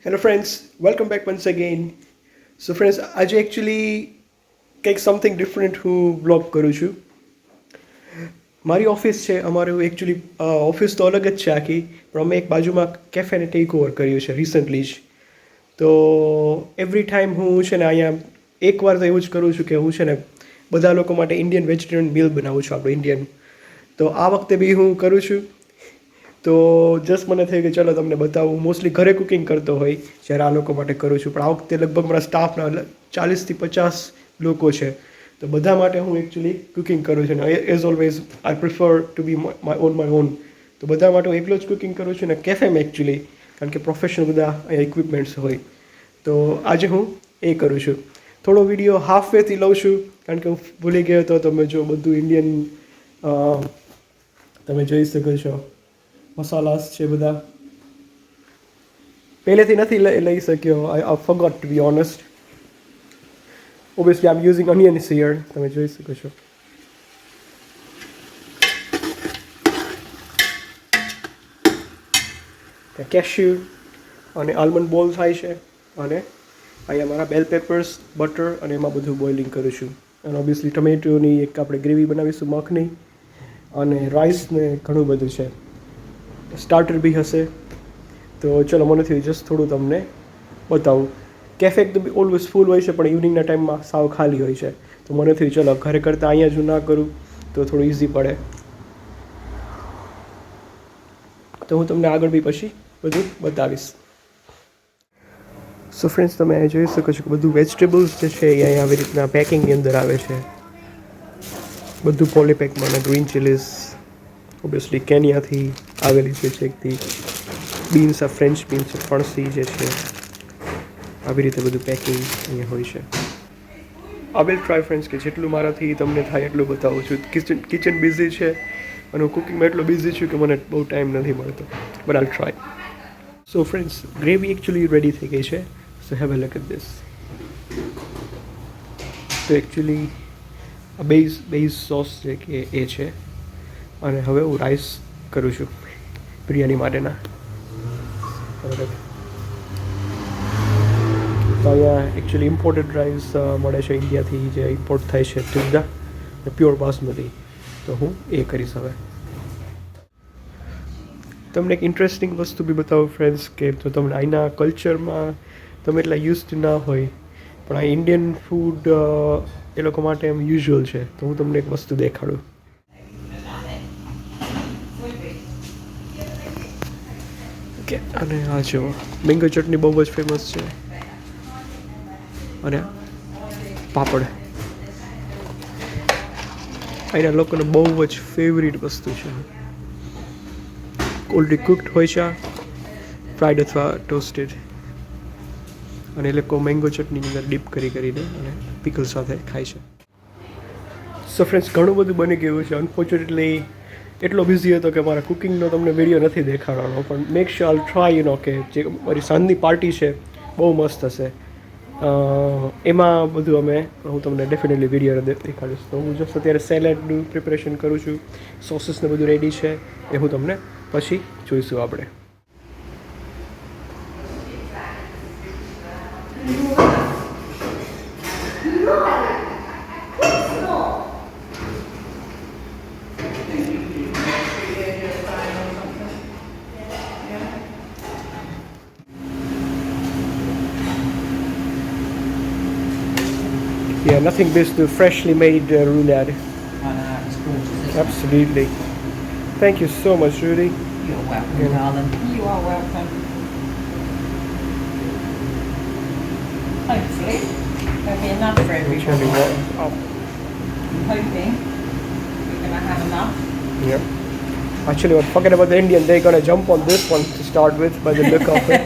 Hello friends, welcome back once again. So friends, આજે actually કંઈક something different હું blog કરું છું. મારી ઓફિસ છે, અમારું એકચ્યુઅલી ઓફિસ તો અલગ જ છે આખી, પણ અમે એક બાજુમાં કેફેને ટેક ઓવર કર્યું છે રિસન્ટલી જ. તો એવરી ટાઈમ હું છે ને અહીંયા એકવાર તો એવું જ કરું છું કે હું છે ને બધા લોકો માટે ઇન્ડિયન વેજીટેરિયન મીલ બનાવું છું, આપણું ઇન્ડિયન. તો આ વખતે બી હું કરું છું. તો જસ્ટ મને થયું કે ચલો તમને બતાવું. મોસ્ટલી ઘરે કુકિંગ કરતો હોય જ્યારે આ લોકો માટે કરું છું, પણ આ વખતે લગભગ મારા સ્ટાફના 40-50 લોકો છે. તો બધા માટે હું એકચ્યુઅલી કુકિંગ કરું છું ને as always I prefer to B my own. તો બધા માટે હું એકલો જ કુકિંગ કરું છું ને કેફેમાં એકચ્યુઅલી, કારણ કે પ્રોફેશનલ બધા અહીંયા ઇક્વિપમેન્ટ્સ હોય. તો આજે હું એ કરું છું. થોડો વિડીયો હાફ વેથી લઉં છું, કારણ કે હું ભૂલી ગયો હતો. તમે જો બધું ઇન્ડિયન તમે જોઈ શકો છો, મસાલાસ છે બધા. પહેલેથી નથી લઈ શક્યો. I forgot to be honest. Obviously I am using onions here. તમે જોઈ શકો છો. કેશ્યુ અને આલમંડ બોલ થાય છે, અને અહીંયા મારા બેલ પેપર્સ, બટર અને એમાં બધું બોઇલિંગ કરું છું. અને ઓબ્વિયસલી ટમેટોની એક આપણે ગ્રેવી બનાવીશું, મખની અને રાઈસ ને ઘણું બધું છે. સ્ટાર્ટર બી હશે. તો ચલો, મને થયું જસ્ટ થોડું તમને બતાવું. કેફે તો બી ઓલવેઝ ફૂલ હોય છે, પણ ઇવનિંગના ટાઈમમાં સાવ ખાલી હોય છે. તો મને થયું ચલો ઘરે કરતાં અહીંયા જો ના કરું તો થોડું ઇઝી પડે. તો હું તમને આગળ બી પછી બધું બતાવીશ. સો ફ્રેન્ડ્સ, તમે જોઈ શકો છો કે બધું વેજીટેબલ્સ જે છે એ અહીંયા આવી રીતના પેકિંગની અંદર આવે છે. બધું પોલીપેકમાં. અને ગ્રીન ચીલીઝ ઓબ્વિયસલી કેનિયાથી આવેલી છે છેકથી. બીન્સ, આ ફ્રેન્ચ બીન્સ, ફણસી જે છે, આવી રીતે બધું પેકિંગ અહીંયા હોય છે. આઈ વિલ ટ્રાય ફ્રેન્ડ્સ કે જેટલું મારાથી તમને થાય એટલું બતાવું છું. કિચન બિઝી છે અને હું કુકિંગમાં એટલો બિઝી છું કે મને બહુ ટાઈમ નથી મળતો, but I try. So friends, gravy actually ready થઈ ગઈ છે. So have a look at this. તો એકચ્યુઅલી આ બેઝ સોસ જે કે એ છે. અને હવે હું રાઈસ કરું છું બિરયાની માટેના. બરાબર. તો અહીંયા એકચ્યુઅલી ઇમ્પોર્ટેડ રાઈસ મળે છે ઇન્ડિયાથી, જે ઇમ્પોર્ટ થાય છે તુગડા, પ્યોર બાસમતી. તો હું એ કરીશ હવે. તમને એક ઇન્ટરેસ્ટિંગ વસ્તુ બી બતાવું ફ્રેન્ડ્સ, કે જો તમને અહીંના કલ્ચરમાં તમે એટલા યુઝડ ના હોય, પણ આ ઇન્ડિયન ફૂડ એ લોકો માટે એમ યુઝ્યુઅલ છે. તો હું તમને એક વસ્તુ દેખાડું. ઓકે, અને આ જુઓ, મેંગો ચટણી બહુ જ ફેમસ છે. અને પાપડ અહીંના લોકોને બહુ જ ફેવરિટ વસ્તુ છે. ઓલરેડી કુકડ હોય છે, ફ્રાઈડ અથવા ટોસ્ટેડ. અને એ લોકો મેંગો ચટણીની અંદર ડીપ કરીને અને પિકલ સાથે ખાય છે. સો ફ્રેન્ડ્સ, ઘણું બધું બની ગયું છે. અનફોર્ચ્યુનેટલી એટલો બિઝી હતો કે મારા કુકિંગનો તમને વિડીયો નથી દેખાડવાનો, પણ મેક શ્યોર આલ ટ્રાય કે જે મારી સાંજની પાર્ટી છે બહુ મસ્ત હશે. એમાં બધું હું તમને ડેફિનેટલી વિડીયો દેખાડીશ. તો હું જસ્ટ અત્યારે સેલેડનું પ્રિપરેશન કરું છું. સોસીસને બધું રેડી છે, એ હું તમને પછી જોઈશું આપણે. Yeah, nothing beats the freshly made roulade. I know, it's gorgeous, isn't it? Absolutely. Thank you so much, Rudy. You're welcome, Yeah. darling. You are welcome. Hopefully, there'll be enough for Which one do you everyone. want? Oh, I'm hoping we're going to have enough. yeah. Actually, forget about the Indian. They're going to jump on this one to start with by the look of it.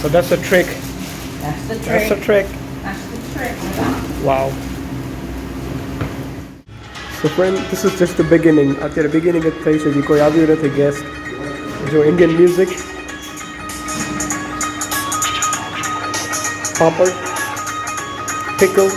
So that's a trick. That's the trick. That's a trick. That's the trick. Wow. So friend, this is just the beginning. અત્યારે beginning જ થઈ છે, કોઈ આવ્યું નથી guest. જો Indian music, papad, pickle.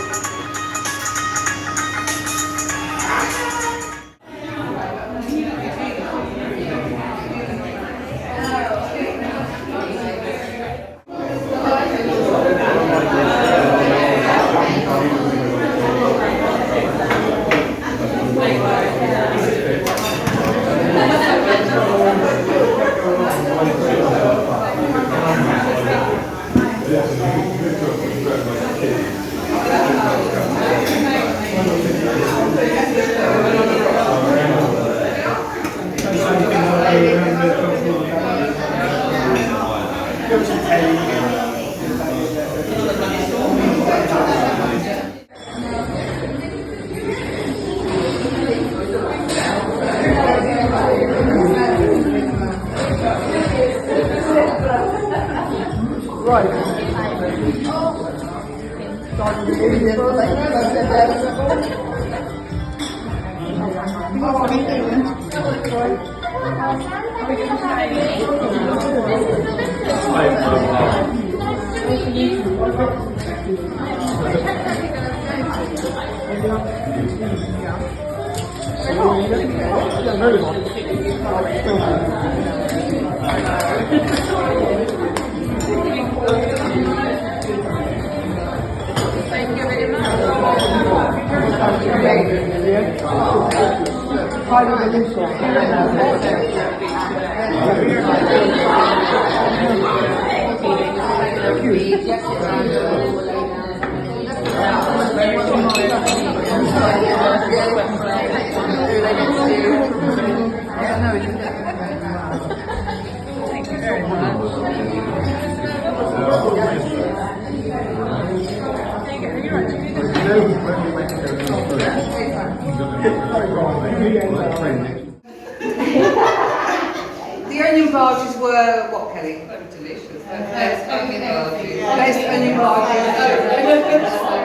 The onion barges were what, Kelly? They were delicious. Best onion barges. Best onion barges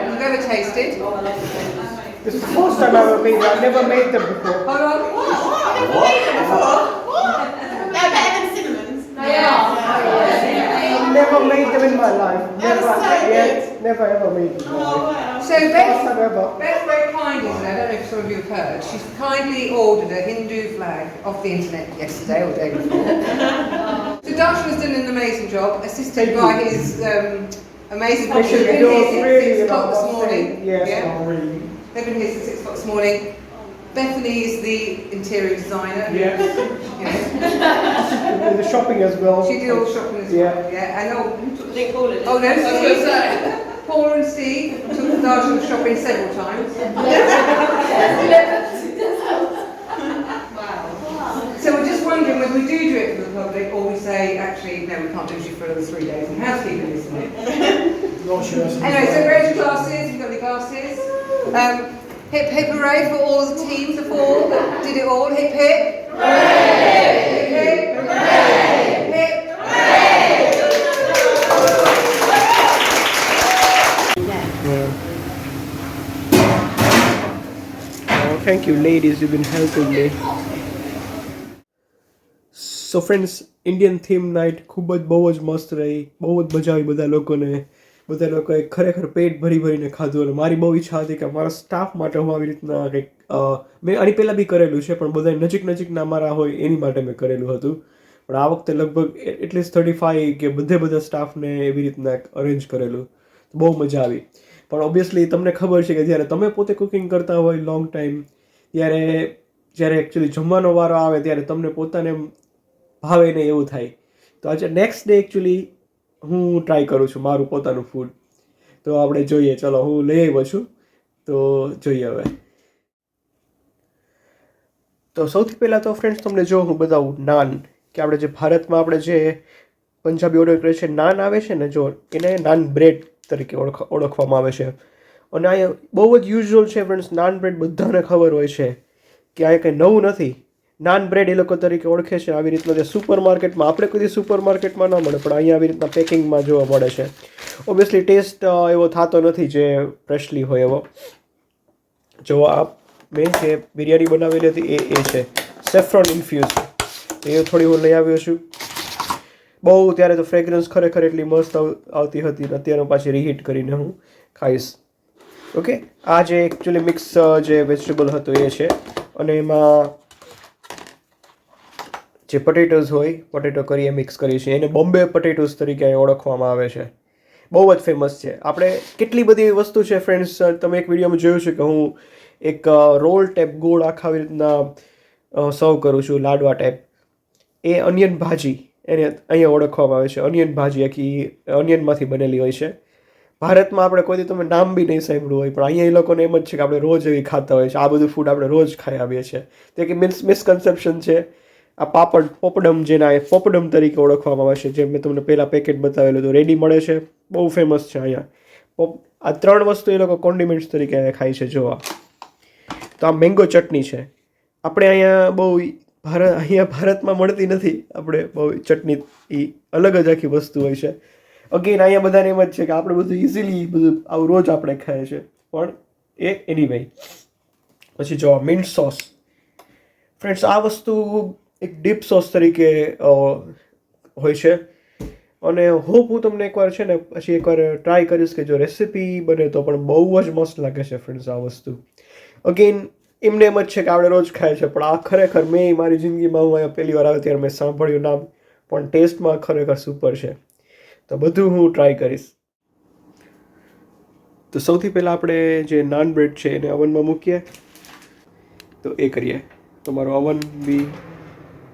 you've ever tasted. This is the first time I've ever made it. I've never made them before. Hold on. They're better than cinnamons. They are. I've never made them in my life. That Never, was so yet, never ever made them. So First time ever. Beth very kindly, and I don't know if some of you have heard, she's kindly ordered a Hindu flag off the internet yesterday or day before. So Darshan has done an amazing job, assisted by his amazing I should They've do been here really, since 6 o'clock this morning. Yes, Yeah. really. They've been here since 6 o'clock this morning. Bethany is the interior designer. Yes. You know, The shopping as well. she did all the shopping as Yeah. well. Yeah. And They oh no, Steve. Paula and Steve took Darshan shopping several times. So we're just wondering whether we do it for the public or we say, actually, no, we can't do it for another 3 days and housekeeping, isn't it? Not sure. Anyway, so raise your glasses, you've got your glasses. Hip hip hooray for all of the teams of all that did it all. Hip hip. Hooray! Hip hip. Hooray! Hip Oh, thank you, ladies. You've been helping me. So friends Indian theme night ખૂબ જ બહુ જ મસ્ત રહી, બહુ જ મજા આવી બધા લોકોએ ખરેખર પેટ ભરી ભરીને ખાધું. અને મારી બહુ ઈચ્છા હતી કે મારા સ્ટાફ માટે હું આવી રીતના કંઈક મેં આની પહેલાં બી કરેલું છે, પણ બધા નજીકના મારા હોય એની માટે મેં કરેલું હતું. પણ આ વખતે લગભગ એટલીસ્ટ 35 કે બધા સ્ટાફને એવી રીતના અરેન્જ કરેલું. બહુ મજા આવી. પણ ઓબ્વિયસલી તમને ખબર છે કે જ્યારે તમે પોતે કુકિંગ કરતા હોય લોંગ ટાઈમ, જ્યારે એકચ્યુઅલી જમવાનો વારો આવે ત્યારે તમને પોતાને ભાવે નહીં એવું થાય. તો આજે નેક્સ્ટ ડે એકચ્યુઅલી હું ટ્રાય કરું છું મારું પોતાનું ફૂડ. તો આપણે જોઈએ, ચલો હું લઈ આવ્યો છું, તો જોઈએ હવે. તો સૌથી પહેલાં તો ફ્રેન્ડ્સ તમને જો હું બતાવું નાન, કે આપણે જે ભારતમાં આપણે જે પંજાબી ઓર્ડર કરીએ છીએ, નાન આવે છે ને, જો એને નાન બ્રેડ તરીકે ઓળખવામાં આવે છે. અને અહીંયા બહુ જ યુઝ્યુઅલ છે ફ્રેન્ડ્સ, નાન બ્રેડ બધાને ખબર હોય છે કે અહીંયા કંઈ નવું નથી. નાન બ્રેડ એ લોકો તરીકે ઓળખે છે. આવી રીતના જે સુપર માર્કેટમાં, આપણે કોઈ સુપર માર્કેટમાં ન મળે, પણ અહીંયા આવી રીતના પેકિંગમાં જોવા મળે છે. ઓબ્વિયસલી ટેસ્ટ એવો થતો નથી જે ફ્રેશલી હોય એવો. જો આ મેં જે બિરયાની બનાવેલી હતી એ છે સેફ્રોન ઇન્ફ્યુઝ. એ થોડી હું લઈ આવ્યો છું. બહુ ત્યારે તો ફ્રેગ્રન્સ ખરેખર એટલી મસ્ત આવતી હતી, ને અત્યારે પાછી રીહીટ કરીને હું ખાઈશ. ઓકે, આ જે એકચ્યુઅલી મિક્સ જે વેજીટેબલ હતું એ છે, અને એમાં જે પટેટોઝ હોય, પટેટો કરી એ મિક્સ કરી છે, એને બોમ્બે પટેટોઝ તરીકે ઓળખવામાં આવે છે. બહુ જ ફેમસ છે. આપણે કેટલી બધી એવી વસ્તુ છે ફ્રેન્ડ્સ, તમે એક વિડીયોમાં જોયું છે કે હું એક રોલ ટાઈપ ગોળ આખા આવી રીતના સર્વ કરું છું, લાડવા ટાઈપ. એ અનિયન ભાજી એને અહીંયા ઓળખવામાં આવે છે. અનિયન ભાજી આખી અનિયનમાંથી બનેલી હોય છે. ભારતમાં આપણે કોઈ દી તમે નામ બી નહીં સાંભળ્યું હોય, પણ અહીંયા એ લોકોને એમ જ છે કે આપણે રોજ એવી ખાતા હોય છે. આ બધું ફૂડ આપણે રોજ ખાઈ આવીએ છીએ. તો એક મિસકન્સેપ્શન છે. આ પોપડમ જેના એ પોપડમ તરીકે ઓળખવામાં આવે છે, જે મેં તમને પહેલાં પેકેટ બતાવેલું હતું, રેડી મળે છે, બહુ ફેમસ છે અહીંયા. આ 3 વસ્તુ એ લોકો કોન્ડિમેન્ટ્સ તરીકે ખાય છે. જોવા તો આ મેંગો ચટણી છે. આપણે અહીંયા બહુ અહીંયા ભારતમાં મળતી નથી. આપણે બહુ ચટણી એ અલગ જ આખી વસ્તુ હોય છે. અગેન અહીંયા બધાને એમ જ છે કે આપણે બધું ઇઝીલી બધું આવું રોજ આપણે ખાઈએ છીએ, પણ એ એનીવે. પછી જો મિન્ટ સોસ ફ્રેન્ડ્સ, આ વસ્તુ એક ડીપ સોસ તરીકે હોય છે, અને હોપ હું તમને એકવાર છે ને પછી એકવાર ટ્રાય કરીશ કે જો રેસીપી બને તો પણ બહુ જ મસ્ત લાગે છે ફ્રેન્ડ્સ આ વસ્તુ. અગેન એમને એમ જ છે કે આપણે રોજ ખાય છે, પણ આ ખરેખર મેં મારી જિંદગીમાં હું અહીંયા પહેલી વાર આવ્યો ત્યારે મેં સાંભળ્યું નામ, પણ ટેસ્ટમાં ખરેખર સુપર છે. તો બધું હું ટ્રાય કરીશ. તો સૌથી પહેલાં આપણે જે નાન બ્રેડ છે એને અવનમાં મૂકીએ. તો એ કરીએ. તો મારો અવન બી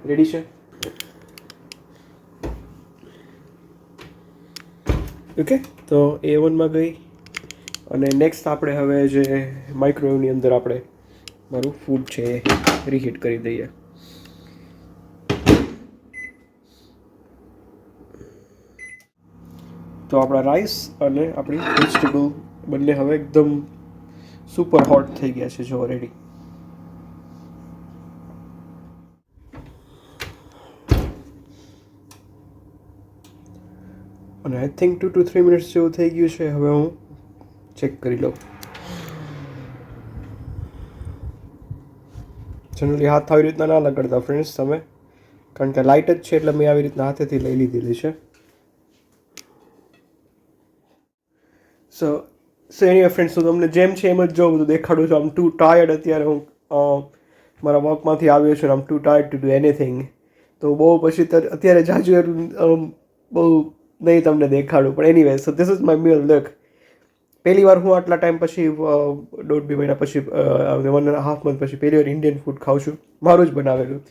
રેડી છે. ઓકે, તો એ ઓવનમાં ગઈ, અને નેક્સ્ટ આપણે હવે જે માઇક્રોવેવની અંદર આપણે મારું ફૂડ છે એ રીહીટ કરી દઈએ. તો આપણા રાઈસ અને આપણી વેજીટેબલ બંને હવે એકદમ સુપર હોટ થઈ ગયા છે. જો રેડી. અને આઈ થિંક 2 to 3 મિનિટ્સ જેવું થઈ ગયું છે. હવે હું ચેક કરી લઉં. જનરલી હાથ આવી રીતના ના લગાડતા ફ્રેન્ડ્સ તમે, કારણ કે લાઇટ જ છે એટલે મેં આવી રીતના હાથેથી લઈ લીધેલી છે. સો એનીવે ફ્રેન્ડ્સ, તો તમને જેમ છે એમ જ જો બધું દેખાડું છું. આમ ટુ ટાયર્ડ અત્યારે હું મારા વર્કમાંથી આવ્યો છું, I'm too tired to do anything. તો બહુ પછી અત્યારે જાજુ બહુ નહીં તમને દેખાડું, પણ anyway, so this is my meal look. પહેલી વાર હું આટલા ટાઈમ પછી 1.5-2 મહિના પછી 1.5 મંથ પછી પહેલી વાર ઇન્ડિયન ફૂડ ખાઉં છું, મારું જ બનાવેલું.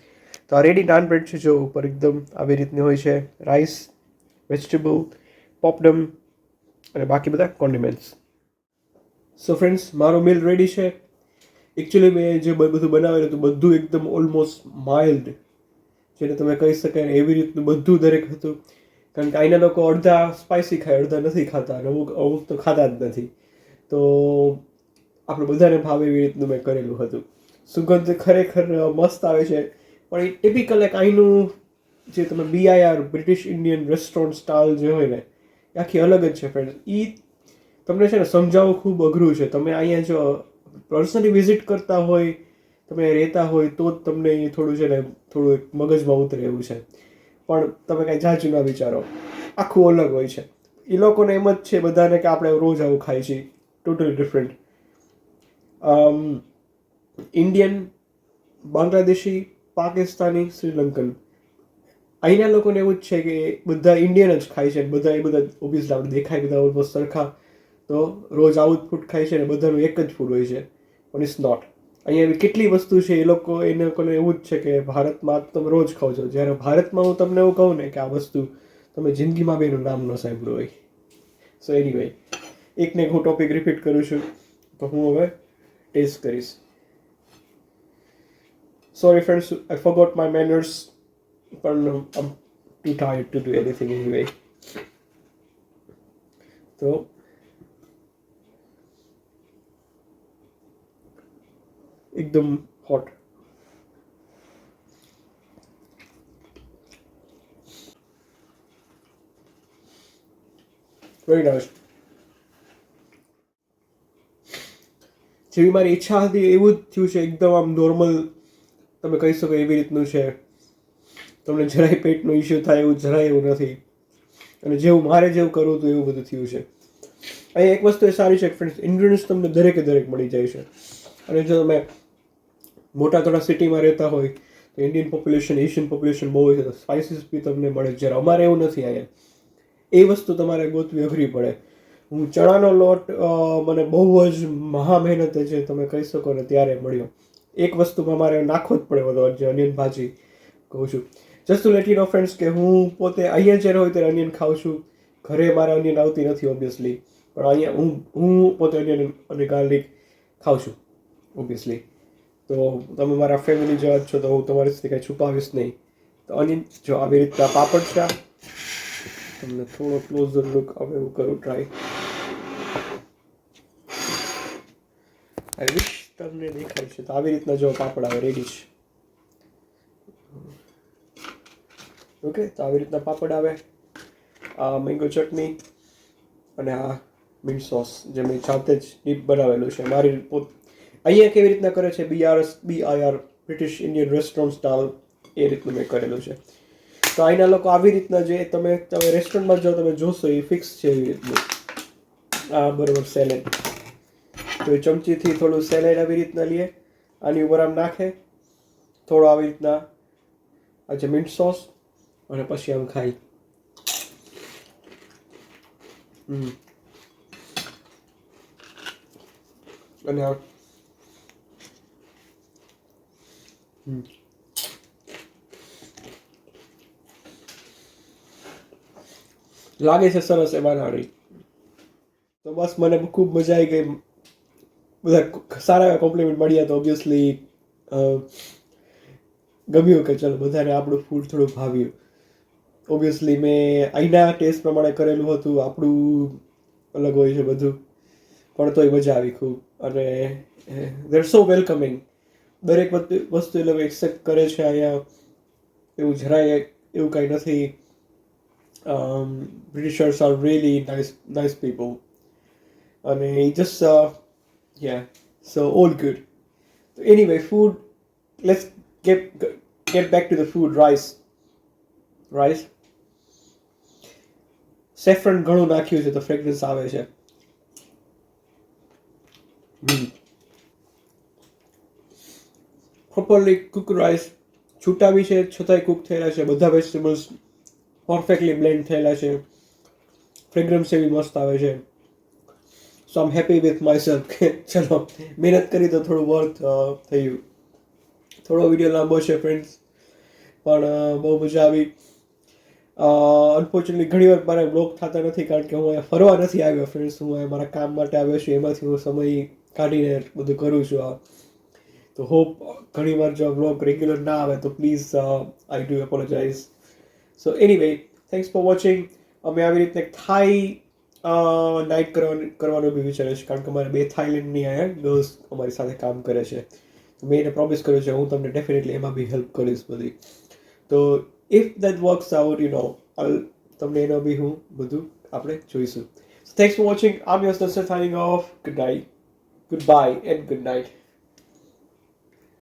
તો આ રેડી નાન બ્રેડ છે. જો ઉપર એકદમ આવી રીતની હોય છે, રાઈસ, વેજીટેબલ, પોપડમ અને બાકી બધા કોન્ડિમેન્ટ્સ. સો ફ્રેન્ડ્સ, મારો મીલ રેડી છે. એકચ્યુઅલી મેં જે બધું બનાવેલું હતું બધું એકદમ ઓલમોસ્ટ માઇલ્ડ, જેને તમે કહી શકાય એવી રીતનું બધું દરેક હતું. કારણ કે અહીંના લોકો અડધા સ્પાઇસી ખાય, અડધા નથી ખાતા, અને અમુક તો ખાતા જ નથી. તો આપણે બધાને ભાવે એવી રીતનું મેં કરેલું હતું. સુગંધ ખરેખર મસ્ત આવે છે, પણ એ ટિપિકલ એક અહીંનું જે તમે BIR British Indian restaurant style જે હોય ને, એ આખી અલગ જ છે ફ્રેન્ડ્સ. એ તમને છે ને સમજાવવું ખૂબ અઘરું છે. તમે અહીંયા જો પર્સનલી વિઝિટ કરતા હોય, તમે રહેતા હોય તો જ તમને એ થોડું છે ને થોડું એક મગજમાં ઉતરે એવું છે. પણ તમે કાંઈ જાજુ ના વિચારો, આખું અલગ હોય છે. એ લોકોને એમ જ છે બધાને કે આપણે રોજ આવું ખાઈએ છીએ. Totally different. Indian, Bangladeshi, Pakistani, Sri Lankan, અહીંના લોકોને એવું જ છે કે બધા ઇન્ડિયન જ ખાય છે. બધા ઓબ્વિયસલી આપણે દેખાય બધા ઓલમોસ્ટ સરખા, તો રોજ આવું જ ફૂડ ખાય છે, અને બધાનું એક જ ફૂડ હોય છે, પણ ઇટ્સ નોટ. અહીંયા એવી કેટલી વસ્તુ છે, એ લોકોને એવું જ છે કે ભારતમાં તમે રોજ ખાઓ છો, જ્યારે ભારતમાં હું તમને એવું કહું ને કે આ વસ્તુ તમે જિંદગીમાં બી એનું નામ ન સાંભળ્યું હોય. સો એનીવે, એકને એક હું ટોપિક રિપીટ કરું છું, તો હું હવે ટેસ્ટ કરીશ. Sorry friends, I forgot my manners, પણ I'm too tired to do anything anyway. તો એકદમ હોટ. Very nice. જેવી મારી ઈચ્છા હતી એવું જ થયું છે. એકદમ આમ નોર્મલ તમે કહી શકો એવી રીતનું છે. તમને જરાય પેટનો ઇશ્યુ થાય એવું જરાય એવું નથી, અને જેવું મારે જેવું કરવું હતું એવું બધું થયું છે. અહીં એક વસ્તુ એ સારી છે ફ્રેન્ડ્સ, ઇન્ગ્રીડિયન્ટ્સ તમને દરેકે દરેક મળી જાય છે. અને જો તમે મોટા થોડા સિટીમાં રહેતા હોય તો ઇન્ડિયન પોપ્યુલેશન, એશિયન પોપ્યુલેશન બહુ હોય છે, તો સ્પાઇસીસ બી તમને મળે. જ્યારે અમારે એવું નથી અહીંયા, એ વસ્તુ તમારે ગોતવી અઘરી પડે. હું ચણાનો લોટ મને બહુ જ મહા મહેનતે જે તમે કહી શકો ને ત્યારે મળ્યો. એક વસ્તુમાં મારે નાખવો જ પડે બધો, જે અનિયન ભાજી કહું છું. Just to let you know friends કે હું પોતે અહીંયા જ્યારે હોય ત્યારે અનિયન ખાઉં છું. ઘરે મારે અનિયન આવતી નથી ઓબ્વિયસલી, પણ અહીંયા હું પોતે અનિયન અને ગાર્લિક ખાઉં છું ઓબ્વિયસલી. તો તમે મારા ફેમિલી જેવા જ છો, તો હું તમારીથી કંઈ છુપાવીશ નહીં. તો અનિયન જો આવી રીતના પાપડ છે, તમને થોડો ક્લોઝર લુક હવે હું કરું ટ્રાય. આઈ વિશ તમને દેખાય છે. તો આવી રીતના જો પાપડ આવે રેડી છે. ઓકે, તો આવી રીતના પાપડ આવે. આ મેંગો ચટણી અને આ મિન્ટ સોસ જે મેં જાતે જ ડીપ બનાવેલું છે. મારી અહીંયા કેવી રીતના કરે છે BIR British Indian restaurant style, એ રીતનું મેં કરેલું છે. તો અહીંના લોકો આવી રીતના જે તમે રેસ્ટોરન્ટમાં જાઓ તમે જોશો એ ફિક્સ છે એવી રીતનું. આ બરોબર સેલેડ, તો એ ચમચીથી થોડું સેલેડ આવી રીતના લે, આની ઉપર આમ નાખે થોડો આવી રીતના આ જે મિન્ટ સોસ, અને પછી આમ ખાઈ. અને લાગે છે સરસ એ બનાવી. તો બસ મને ખૂબ મજા આવી ગઈ. બધા સારા એવા કોમ્પ્લિમેન્ટ મળ્યા, તો ઓબ્વિયસલી ગમ્યું કે ચલો બધાને આપણું ફૂડ થોડું ભાવ્યું. ઓબ્વિયસલી મેં અહીંના ટેસ્ટ પ્રમાણે કરેલું હતું, આપણું અલગ હોય છે બધું, પણ તોય મજા આવી ખૂબ. અને દે આર સો વેલકમિંગ. દરેક વસ્તુ એ લોકો એક્સેપ્ટ કરે છે અહીંયા, એવું જરાય એવું કાંઈ નથી. Britishers are really nice people. And he just yeah, so all good. So anyway, food. Let's get back to the food. Rice. Saffron ઘણું નાખ્યું છે તો ફ્રેગ્રન્સ આવે છે. Properly cooked rice. છૂટા બી છે છતાંય કુક થયેલા છે. બધા વેજીટેબલ્સ પરફેક્ટલી બ્લેન્ડ થયેલા છે. ફ્રેગ્રન્સ એવી મસ્ત આવે છે. સો આમ હેપી વિથ માય સેલ્ફ કે ચલો મહેનત કરી તો થોડું વર્થ થયું. થોડો વિડીયો લાંબો છે ફ્રેન્ડ્સ, પણ બહુ મજા આવી. અનફોર્ચ્યુનેટલી ઘણી વાર મારે બ્લોગ થતા નથી, કારણ કે હું અહીંયા ફરવા નથી આવ્યો ફ્રેન્ડ્સ. હું અહીંયા મારા કામ માટે આવ્યો છું, એમાંથી હું સમય કાઢીને બધું કરું છું. તો હોપ ઘણી વાર જો બ્લોગ રેગ્યુલર ના આવે તો please I do apologise. So anyway, thanks for watching. અમે આવી રીતે થાઈ નાઇટ કરવાનો બી વિચારે છે, કારણ કે અમારે 2 થાઈલેન્ડની અહીંયા ગર્લ્સ અમારી સાથે કામ કરે છે. મેં એને પ્રોમિસ કર્યું છે હું તમને ડેફિનેટલી એમાં બી હેલ્પ કરીશ બધી. તો ઇફ દેટ વર્ક્સ આઉટ તમને એનો બી હું બધું આપણે જોઈશું. Thanks for watching. I'm your sister signing off. Good night, goodbye and good night.